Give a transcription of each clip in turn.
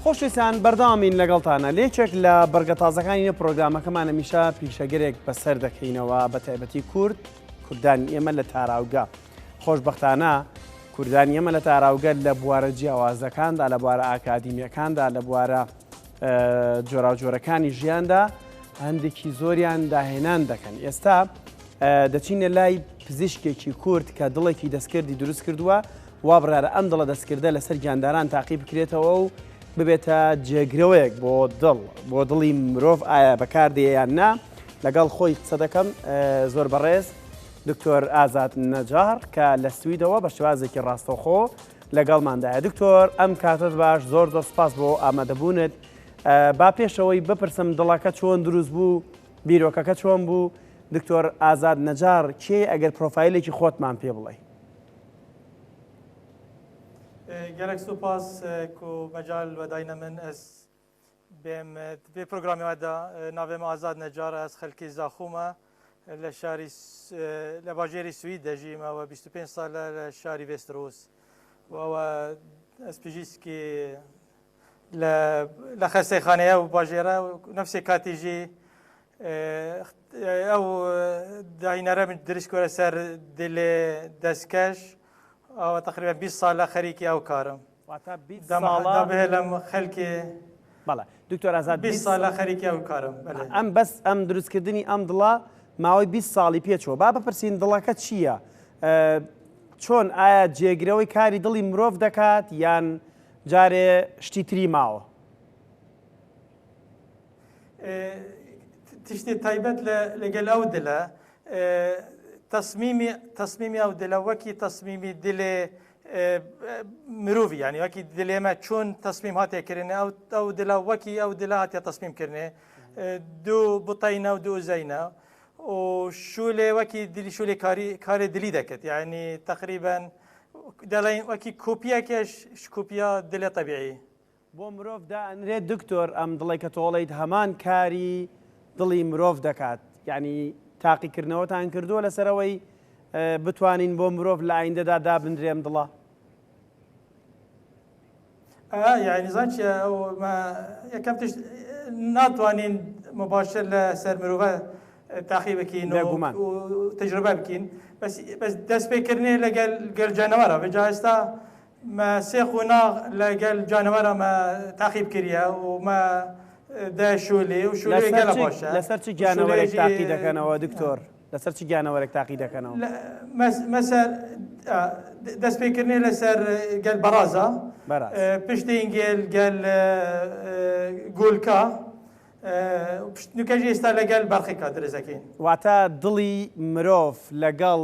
خۆشویستان بەردەوامین لەگەڵتانە لێکێک لە بەرگە تازەکانی پرۆگرامەکەمانە میشە پیشەگەرێک بەسەر دەکەینەوە بە تایبەتی کوردان ئێمە لە تاراوگە خۆشبەختانە کوردان ئێمە لە تاراوگە لە بوارە جیاوازەکاندا لە بوارە ئاکادیمیەکاندا لە بوارە جۆراوجۆرەکانی ژیاندا هەندێکی زۆریان داهێنان دەکەن. ئێستا دەچینە لای پزیشکێکی کورد کە دڵێکی دەستکردی دروست کردووە وا بڕارە ئەم دڵە دەستکردە لەسەر گیانداران تاقی بکرێتەوە و ببێتە جێگرەوەیەک بۆ دڵی مرۆڤ ئایا بەکاردێیان نا لەگەڵ خۆی قسە دەکەم زۆر بەڕێز دکتۆر ئازاد نەجار کە لە سویدەوە بە شێوازێکی ڕاستەوخۆ لەگەڵماندایە. دکتۆر ئەم کاتت باش زۆر سپاس بۆ ئامادەبوونت. با پێشەوەی بپرسم دڵەکە چۆن دروست بوو بیرۆکەکە چۆن بوو دکتۆر ئازاد نەجار کێ ئەگەر پرۆفایلێکی خۆتمان پێ بڵێ. گەلێک سوپاس و مەجال بەداینە من ئەس بێم بێ پرۆگرامیوادا ناوێم ئازاد نەجار ئەس خەلکی زاخومە لە شاری لە باژێری سوید دەژیمەوە 25 ساڵە لە شاری ڤێسترۆس وەوە ئەس پزیشکی لە خەستەخانەیە و باژێرە نەفسێ کاتیژی ئەو داینەرە دروستکۆرە سەر دلێ دەستکەش ئەوە تقریبا 20 ساڵە خەریکی ئەو کارم دەبێ لەم خەلکی بەڵێ دکتۆر ئازاد 20 ساڵە خەریکی ئەو کارم ئەم بەس ئەم دروستکردنی ئەم دڵە ماوەی 20 ساڵی پێچەوە با بپرسین دڵەکە چییە؟ چۆن ئایا جێگرەوەی کاری دڵی مرۆڤ دەکات یان جارێ شتی تری ماوە؟ تشتی تایبەت لەگەل ئەو دلە تصمیمی ئەو دلە وەکی تصمیمی دلێ مرۆڤی یعنی وەکی دلێمە چۆن تصمیم هاتێکردنێ ئەو دلە وەکی ئەو دلە هاتیە تصمیمکردنێ دوو بتەینە و دوو زەینە و شولێ وەکی دلی شولێ کاری دلی دەکرد یعنی تقریبا دەڵێن وەکی کۆپیەکەش کۆپیا دلێ طبیعی بۆ مرۆڤ دائەنرێت دکتۆر ئەم دڵی کە تۆڵیت هەمان کاری دڵی مرۆڤ دەکات یعنی تاقیکردنەوەتان کردووە لەسەرەوەی بتوانین بۆ مرۆڤ لە ئایندەدا دابنرێم دڵە؟ یعنی زانچە یەکەم تشت ناتوانین مباشر لەسەر مرۆڤە تاقی بکەین و تەجروبە بکەین بەس دەستپێکردنێ لەگەل جانەوەرە بەجا ئێستا سێ قۆناغ لەگەل جانەوەرە تاقی بکریە و داشولێ و شولێ گەلە باشە لەسەر چ گیانەوەرێک تاقی دەکەنەوە دکتۆر لەسەر چ گیانەوەرێک تاقی دەکەنەوە؟ مەسەر دەستپێکردنێ لەسەر گەل بەرازە پشتین گەل گۆلکە نوکەژی ئێستا لەگەل بەرخێکا درێژەکەین واتە دڵی مرۆڤ لەگەڵ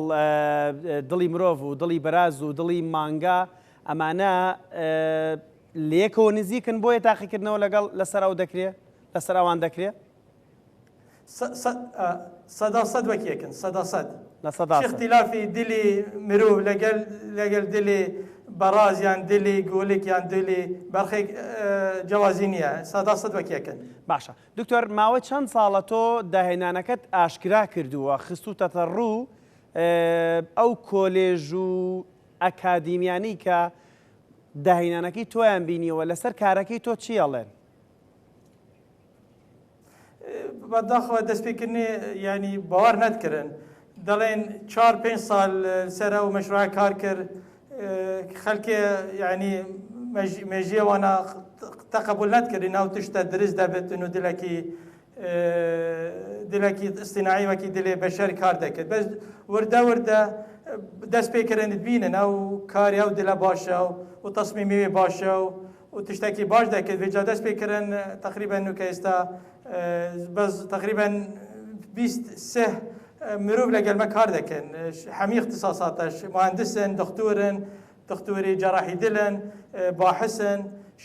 دڵی مرۆڤ و دڵی بەراز و دڵی مانگا ئەمانە لێکەوە نزیکن بۆیە تاقیکردنەوە لەگەڵ لەسەر دەکرێت لەسەر ئەوان دەکرێت؟ سەد وەکیەکن سەد اختلافی دلی مرۆڤ لەگەل دلی بەراز یان دلی گۆلێک یان دلی بەرخێک جیاوازی نییە سەد وەکیەکن. باشە دکتۆر ماوەی چەند ساڵە تۆ داهێنانەکەت ئاشکرا کردووە خستوتەتە ڕوو ئەو کۆلێژ و ئەکادیمیانی کە داهێنانەکەی تۆیان بینیەوە لەسەر کارەکەی تۆ چی ئەڵێن؟ بەداخەوە دەستپێکردنی ینی باوەڕ نەتکردن دەڵێن 4-5 ساڵ سەر ئەو مەشروع کار کرد خەلکێ ینی مێژیەوانە تەقبول نەتکردین ئەو تشتە دروست دەبێتن و دلێکی ئستینایی وەکی دلێ بەشەر کار دەکرد بەس وردە دەستپێکردنت بینن ئەو کاری ئەو دلە باشە و تەسمیمی باشە و تشتێکی باش دەکرد بێجا دەستپێکردن تقریبا نوکە ئێستا بەس تقریبا 23 مرۆڤ لەگەلمە کار دەکەن هەمی اختصاصاتش مهندسن دکتۆری جەراحی دلن باحثن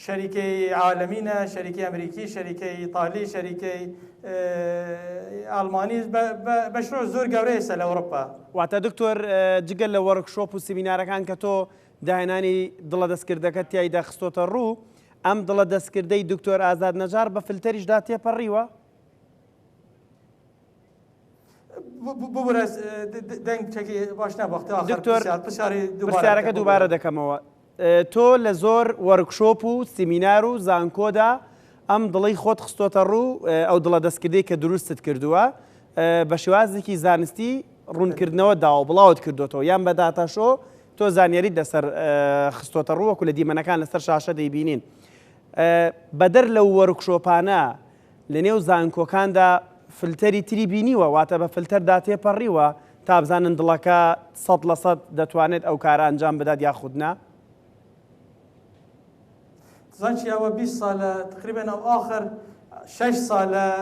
شەریکەی عالەمینە شەریکەی ئەمریکی شەریکەی ئیتالی شەریکەی ئەڵمانی بەشڕۆ زۆر گەورەیە لە ئەوروپا. واتە دکتۆر جگەل لە وەرکشۆپ و سیمینارەکان کە تۆ داهێنانی دڵە دەستکردەکە تیایدا خستۆتە ڕوو ئەم دڵە دەستکردەی دکتۆر ئازاد نەجار بە فلتەریشدا تێپەڕیوە؟ ببرە دەنگ چەکی باش نەبەختە دکتۆر پرسیارەکە دووبارە دەکەمەوە تۆ لە زۆر وەرکشۆپ و سیمینار و زانکۆدا ئەم دڵی خۆت خستۆتە ڕوو ئەو دڵە دەستکردەی کە دروستت کردووە بە شێوازێکی زانستی ڕوونکردنەوە داوە بڵاوت کردوێتەوە یان بە داتاشۆ تۆ زانیاریت لەسەر خستۆتە ڕووەکو لە دیمەنەکان لەسەر شاشە دەیبینین بەدەر لەو وەرکشۆپانە لە نێو زانکۆکاندا فلتەری تری بینیوە واتە بە فلتەردا تێپەڕیوە تا بزانن دڵەکە 100% دەتوانێت ئەو کارە ئەنجام بدات یاخودنا زانشي هو 20 سالة تقريبا أو آخر 6 سالة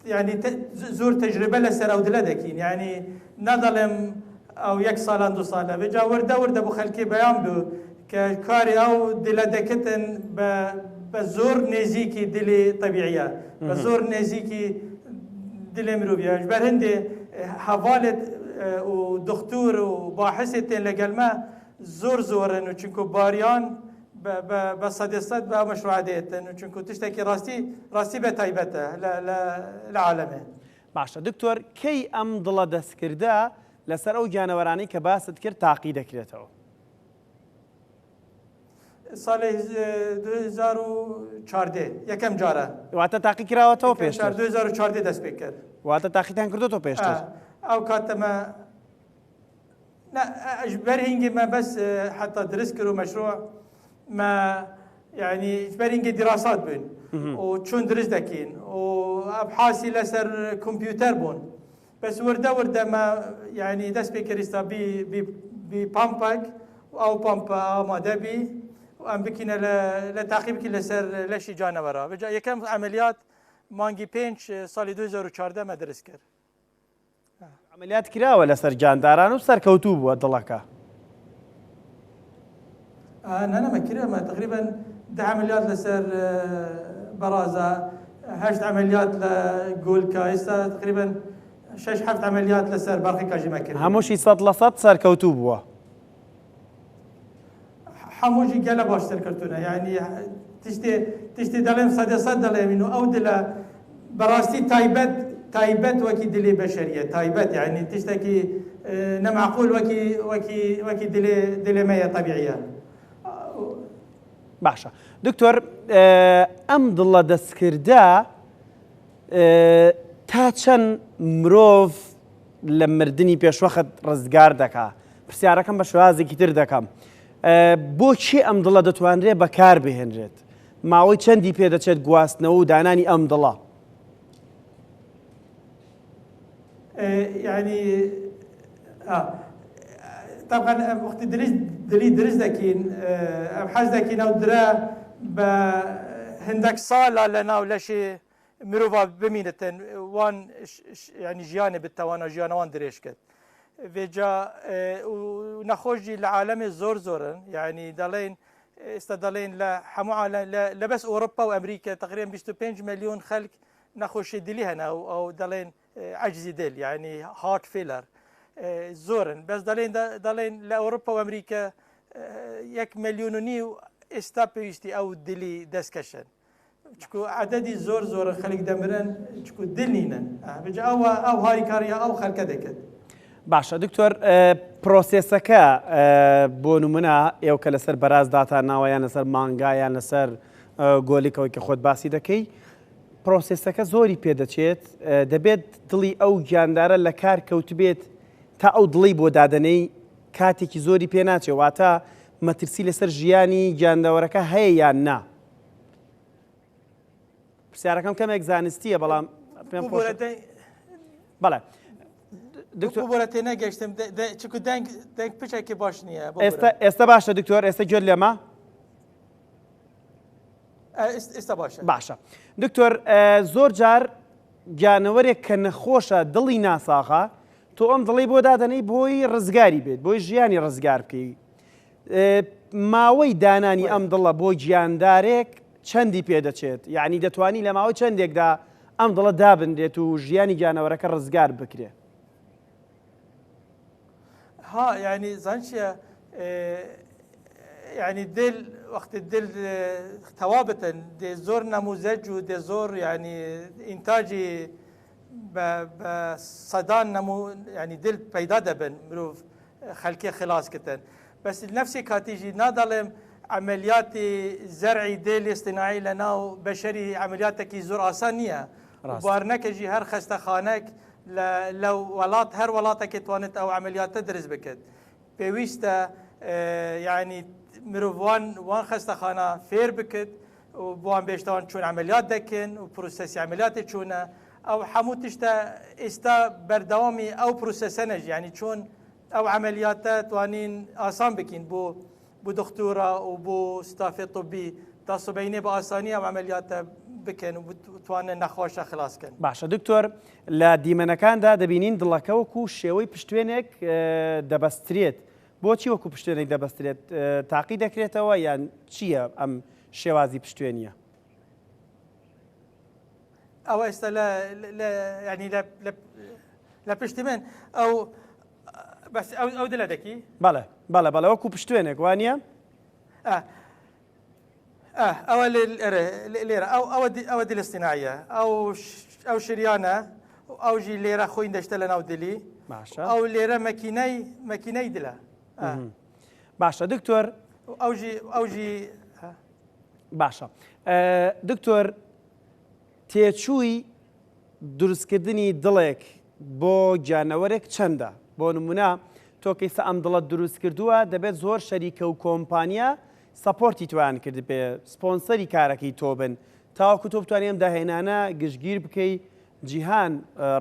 يعني زور تجربة لسر أو دلدكين يعني نظلم أو 1 سالة 2 سالة بجا ورده بخلكي بيان بو كاري أو دلدكتن بزور نزيكي دلي طبيعية بزور نزيكي دلي مروبيا جبر هندي حوالة ودكتور وباحثتين لقلما زورن و چونکو باریان به صدیست به مشروعاتن و چونکو تشتکی راستی به تایبته لعالمه باشە دکتۆر کەی ئەم دڵە دەستکردە لەسەر ئەو گیانەوەرانی کە باست کرد تاقی دەکرێتەوە ساڵی 2014 یەکەم جارە واتە تاقی کراوەتەوە پێشتر 2014 دەست پێ کرد واتە تاقیتان کردوتەوە پێشتر ئەو کاتەمە لا اجبر هنجي ما بس حتى درس كرو مشروع ما يعني اجبر هنجي دراسات بين وشون درس دكين وابحاثي لسر كمبيوتر بون بس ورده ما يعني دس بكريستا بي بامباك او بامبا او مادبي وام بكينا لتعقيب كي لسر لشي جانورا بجا يكم عمليات مانجي بينش سالي 2014 ما درس كر عملیات کراوە لەسەر جانداران و سەرکەوتوو بووە دڵەکە نەما کرێمە تقریبا 10 عملیات لەسەر بەرازە 8 عملیات لە گۆلکە ئێستا تقریبا 6-7 عملیات لەسەر بەرقی کاژیمە کرد هەمووشی 100% سەرکەوتوو بووە هەمووشی گەلە باشتر کردوونە یعنی تشتی دەڵێم 100% دەڵێمین و ئەو دلە بەڕاستی تایبەت وەکی دلێ بەشەریە تایبەت یعنی تشتێکی نەمعقول وەکی دلێ مەیە طبیعیە باشە دکتۆر ئەم دڵە دەستکردە تا چەند مرۆڤ لە مردنی پێشوەخت ڕزگار دەکا پرسیارەکەم بە شێوازێکی تر دەکەم بۆچی ئەم دڵە دەتوانرێت بەکار بهێنرێت ماوەی چەندی پێدەچێت گواستنەوە و دانانی ئەم دڵە يعني طبعا وقت دلي درس دكين ابحاث دكين او درا هندك صاله لنا ولا شيء مروفا بمينتن وان يعني جياني بالتوانا جيانا وان دريشكت فيجا ونخوجي العالم زورن يعني دالين استدالين لحمو لبس اوروبا وامريكا تقريبا 25 مليون خلق نخوش دلي هنا او دالين عجزي دل يعني هارت فيلر زورن بس دالين لاوروبا وامريكا 1.5 مليون استابيستي او دلي دسكشن چكو عددي زور خلق دمرن چكو دلينن بجا او هاي كاريا او خلق دكت باشە دکتۆر پرۆسێسەکە بۆ نمونە ئێوە کە لەسەر بەراز داتانناوە یان لەسەر مانگایان لەسەر گۆلیکەوەی کە خۆت باسی دەکەی پرۆسێسەکە زۆری پێدەچێت دەبێت دڵی ئەو گیاندارە لە کار کەوتبێت تا ئەو دڵی بۆ دادنەی کاتێکی زۆری پێ ناچێت واتە مەترسی لەسەر ژیانی گیاندەوەرەکە هەیە یان نا پرسیارەکەم کەمێک زانستیە بەڵام پێم بەڵێ دکتۆر تێ نەگەشتم چکو دەنگ پچێکی باش نییە ئێستا باشە دکتۆر ئێستا گوێت لێمە ئێستا باشە دکتۆر زۆر جار گیانەوەرێک کە نەخۆشە دڵی ناساخە تۆ ئەم دڵی بۆ دادەنەی بۆی ڕزگاری بێت بۆی ژیانی ڕزگار بکەی ماوەی دانانی ئەم دڵە بۆ گیاندارێک چەندی پێدەچێت یعنی دەتوانی لە ماوەی چەندێکدا ئەم دڵە دابندێت و ژیانی گیانەوەرەکە ڕزگار بکرێت ها يعني زانشيا يعني دل وقت الدل ثوابتا دي زور نموذج ودي زور يعني انتاجي بصدان نمو يعني دل بيدا دبن مروف خلقي خلاص كتن بس نفسي كاتيجي نادلم عمليات زرعي ديل اصطناعي لنا بشري عملياتك زور آسانية وبارنك جي هر خستخانك لو ولات هر ولاتك توانت او عمليات تدرس بكت بويستا يعني مروفوان وان خستخانة فير بكت وبوان بيشتوان شون عمليات دكن وبروسيس عمليات شونه او حموتشتا استا بردوامي او بروسيسنج يعني شون او عمليات توانين آسان بكين بو دكتورة وبو ستاف طبي تاسو بيني بآسانية وعمليات بکەن و بتوانن نەخۆشە خلاصکەن. باشە دکتۆر لە دیمەنەکاندا دەبینین دڵەکە وەکو شێوەی پشتوێنێک دەبەسترێت. بۆچی وەکو پشتوێنێک دەبەسترێت؟ تاقی دەکرێتەوە یان چییە ئەم شێوازی پشتوێنیە؟ ئەوە ئێستا ینی لە پشتیمێن ئەو دلە دەکی؟ بەڵێ بەڵێ بەڵێ وەکو پشتوێنێک وانە؟ ئەوە لێرە ئەوە دل اصطناعیە ئەو شریانە ئەوژی لێرە خۆی دەشتە لە ناو دلی ئەو لێرە مەکینەی دلە. باشە دکتۆر ئەوژی باشە دکتۆر تێچووی دروستکردنی دڵێک بۆ گیانەوەرێک چەندە؟ بۆ نمونە تۆ کەیسە ئەم دڵت دروست کردووە دەبێت زۆر شەریکە و کۆمپانیا سەپۆرتی توان کرد بێ سپۆنسەری کارەکەی تۆ بن تاوەکو تۆ بتوانێ ئەم داهێنانە گشتگیر بکەی جیهان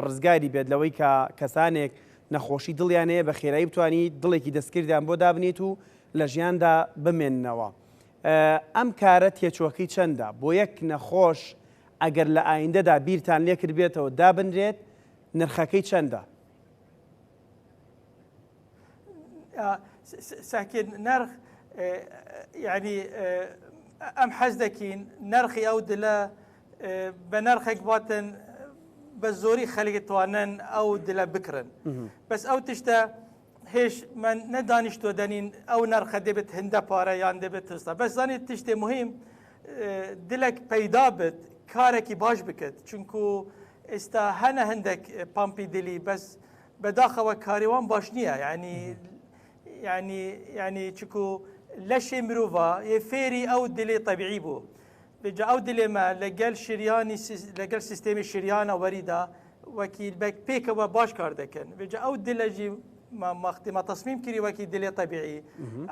ڕزگاری بێت لەوەی کە کەسانێک نەخۆشی دڵیانەیە بە خێرایی بتوانی دڵێکی دەستکردیان بۆ دابنێت و لە ژیاندا بمێننەوە. ئەم کارە تێچۆکەی چەندە؟ بۆ یەک نەخۆش ئەگەر لە ئایندەدا بیرتان لێ کرد بێتەوە دابنرێت نرخەکەی چەندە؟ ساکن نرخ يعني ام حزدكين نرخي او دلا بنرخك باتن بزوري خلق توانن او دلا بكرن بس او تشتا هيش من ندانش تو دانين او نرخ دبت هندا بارا يان دبت تستا بس زاني تشتي مهم دلك پیدا بت كاركي باش بكت چونكو استا هنا هندك بامبي دلي بس بداخل كاريوان باش نيه يعني چونكو لشي مروفا يفيري او دلي طبيعي بو بجا او دلي ما لقال شرياني لقال سيستم الشريان وريدا وكيل بك بيك وباش كاردكن بجا او دلي جي ما تصميم كري وكيل دلي طبيعي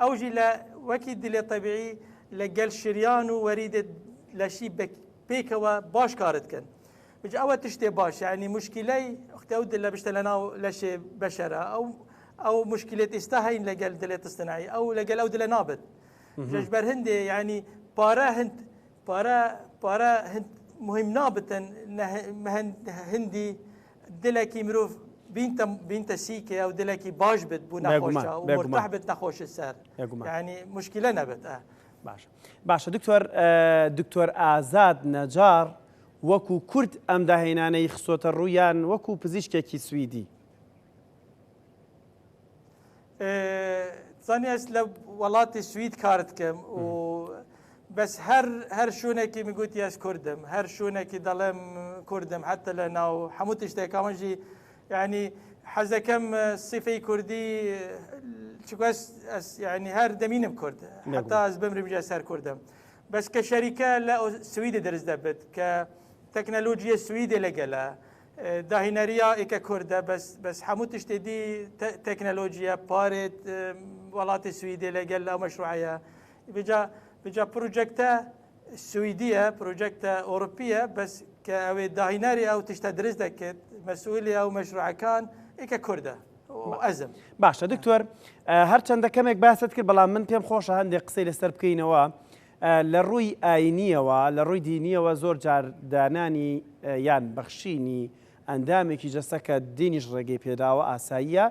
او جي لا وكيل دلي طبيعي لقال شريان وريدا لشي بيك وباش كاردكن بجا او تشتي باش يعني مشكلة اختي او دلي بشتلنا لشي بشرة او مشكله استهين لقال دلت اصطناعي او لقال او دل نابت جبر هندي يعني بارا هند مهم نابتا هندي دلكي مروف بنت سيكي او دلكي باش بت بو نخوشه ومرتاح بت نخوش السر يعني مشكله نبت باشا دكتور آزاد نجار وكو كرد ام داهيناني خصوت الرويان وكو بزيشكي سويدي ثانية لو ولاتي السويد كارتكم و بس هر شونكي مقولت ياس كردم هر شونكي ظلم كردم حتى لأنه حموت اشتاك أمجي يعني حزكم صفي كردي شكواس يعني هر دمينم كرد حتى أزبم رمجاس هر كردم بس كشركة لا السويد درس دبت كتكنولوجيا السويد لقلا داهيناريا إيكا كردة بس حموت اشتدي تكنولوجيا بارت ولات السويدية لقال له مشروعية بجا بروجكتا سويدية بروجكتا أوروبية بس كأوي داهيناري أو تشتدرس دكت مسؤولية أو مشروع كان إيكا كردة وأزم. باشا دكتور هرچند كمك باسط كر بلا من بيم خوش عندي قصير استربكينوا للروي آينية للروي دينية زور جار داناني يان بخشيني ئەندامێکی جەستەکە دینیش ڕێگەی پێداوە ئاساییە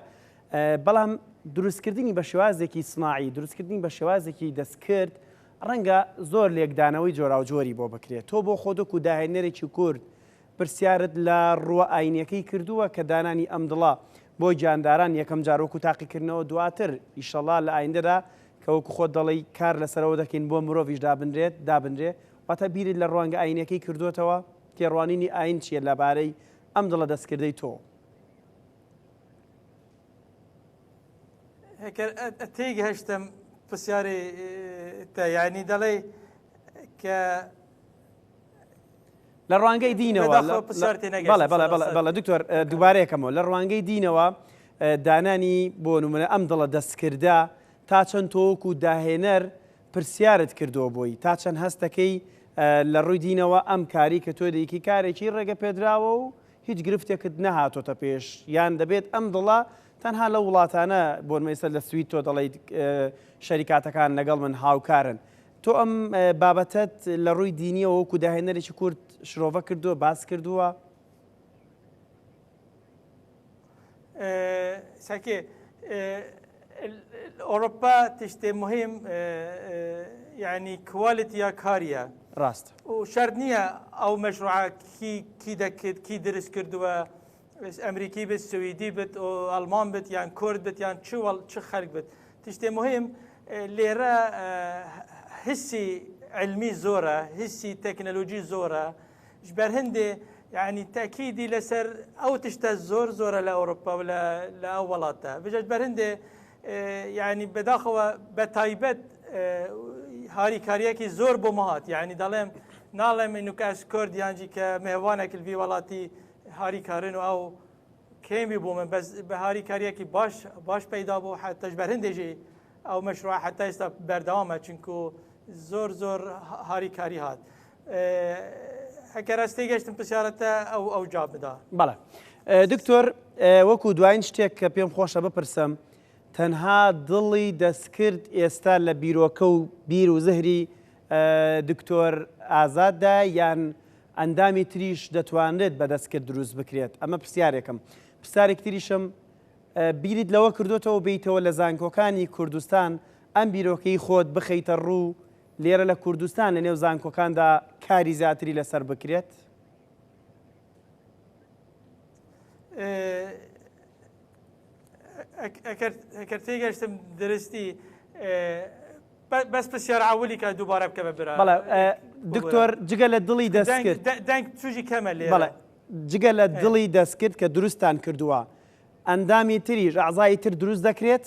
بەڵام دروستکردنی بە شێوازێکی سناعی دروستکردنی بە شێوازێکی دەستکرد ڕەنگە زۆر لێکدانەوەی جۆرا و جۆری بۆ بکرێت تۆ بۆ خۆدەک و داهێنەرێکی کورد پرسیارت لە ڕووە ئاینیەکەی کردووە کە دانانی ئەم دڵە بۆ گیانداران یەکەم جارۆک و تاقیکردنەوە دواتر ئیشەڵا لە ئایندەدا کە وەکو خۆت دەڵی کار لەسەرەوە دەکەین بۆ مرۆڤیش دابنرێ واتە بیرت لە ڕوانگە ئاینیەکەی کردوێتەوە تێڕوانینی ئاین چیە لەبارەی ئەم دڵە دەستکردەی تۆ؟ تيجي هشتم بسياري يعني دلي ك لە ڕوانگەی دیینەوە بەڵێ دکتۆر دووبارەیەکەمەوە لە ڕوانگەی دیینەوە دانانی بۆ نمونە ئەم دڵە دەستکردا تا چەند تۆوەکو داهێنەر پرسیارت کردەوە بۆی تا چەند هەستەکەی لە ڕووی دینەوە ئەم کاری کە تۆ دەیکی کارێکی ڕێگە پێدراوە و هیچ گرفتێکت نەهاتۆتە پێش یان دەبێت ئەم دڵە تەنها لە وڵاتانە بۆ مەیسەر لە سوید تۆ دەڵێیت شەریکاتەکان لەگەڵ من هاوکارن تۆ ئەم بابەتت لە ڕووی دینیەوە وەکو داهێنەرێکی کورد شرۆڤە کردووە باس کردووە ساکێ ئۆروپا تشتێ مهم يعني كواليتي كاريا راست وشرط نییە ئەو مەشروع کی دەکرد کی دروست کردووە ئەمریکی بێت سویدی بێت ئەڵمان بێت یان کورد بێت یان چ خەرک بێت تشتێ مهم لێرە حسی علمی زۆرە حسی تەکنەلۆژی زۆرە ji ber hindê yani tekîdî لەسەر ئەو tişte زۆر لە ئەوروپا و لە ئەو وڵاتە بژە ji ber hindê yani bedaxewe betaybet harîkariyekî zor bۆ me hat yani دەڵێم ناڵێم نوک ez Kurd yan jî ke mêvanekî vî welatî harîkarin û ew kêmî bû min bi harîkariyekî baş peyda bû heta ji ber hindê jî ew meşruع heta êsta berdewam e çunku zor harîkarî hat هەکە ڕاستی گەشتم پرسیارەتە ئەو جواب بدا بەڵێ دکتۆر وەکو دوایین شتێک کە پێم خۆشە بپرسم تەنها دڵی دەستکرد ئێستا لە بیرۆکە و بیر و زهری دکتۆر ئازاددا یان ئەندامی تریش دەتوانرێت بە دەستکرد دروست بکرێت ئەمە پرسیارێکم پرسیارێک تریشم بیریت لەوە کردوتەوە بیتەوە لە زانکۆکانی کوردستان ئەم بیرۆکەی خۆت بخەیتە ڕوو لێرە لە کوردستان لە نێو زانکۆکاندا کاری زیاتری لەسەر بکرێت ئەگەر تێگەشتم درستی بەس پرسیارە ئەولی کە دووبارە بکە بە برا بەڵێ دکتۆر جگە لە دڵی دەستکرد دەنگ توژی کەمە لێ بەڵێ جگە لە دڵی دەستکرد کە دروستان کردووە ئەندامی تریش ئەعزای تر دروست دەکرێت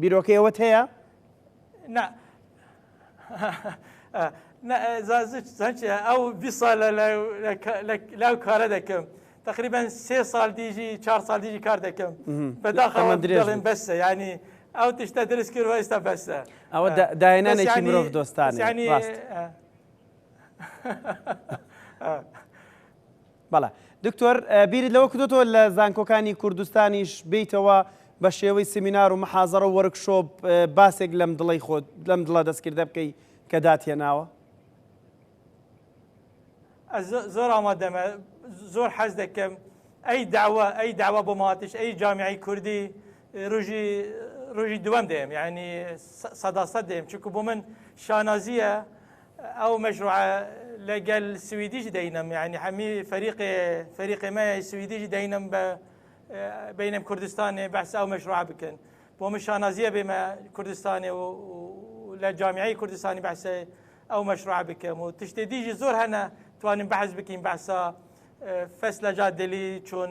بیرۆکەیەوەت هەیە ئەو 20 ساڵ لەو کارە دەکەم تقریبا 3 ساڵ دیژی 4 ساڵ دیژی کار دەکەم بەداخەوە دڵێن بەسە ینی ئەو تشتە دروست کردوە ئێستا بەسە ئەوە داهێنانێکی مرۆڤ دۆستانە بەڵێ دکتۆر بیرت لەوە کردوتەوە لە زانکۆکانی کوردستانیش بیتەوە بە شێوەی سمینار و محازەڕە و وەرکشۆپ باسێک لەم دڵی خۆت لەم دڵە دەستکردە بکەی کە داتێناوە زۆر ئامادەمە زۆر حەز دەکەم ئەی داوا بۆ ماتش ئەی جامیعی کوردی ڕۆژی دووەم دێم یعنی سەداسەد دێم چونکو بۆ من شانازیە ئەو مەشروع لەگەل سویدیش دەینم یعنی هەمی فەریقی مە سویدیش دەینم بە بینم کوردستانی بەحس ئەو مەشروع بکەن بۆ من شانازیە بێمە کوردستانی و لە جامیعی کوردستانی بەحسە ئەو مەشروع بکەم و تشتێ دیژی زۆر هەنە توانین بەحث بکەین بەحسا فەس لە جادلی چۆن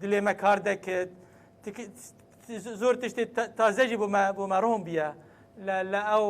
دلێمە کار دەکرد زۆر تشتێ تازەجی بۆ مەڕۆم بیە لە ئەو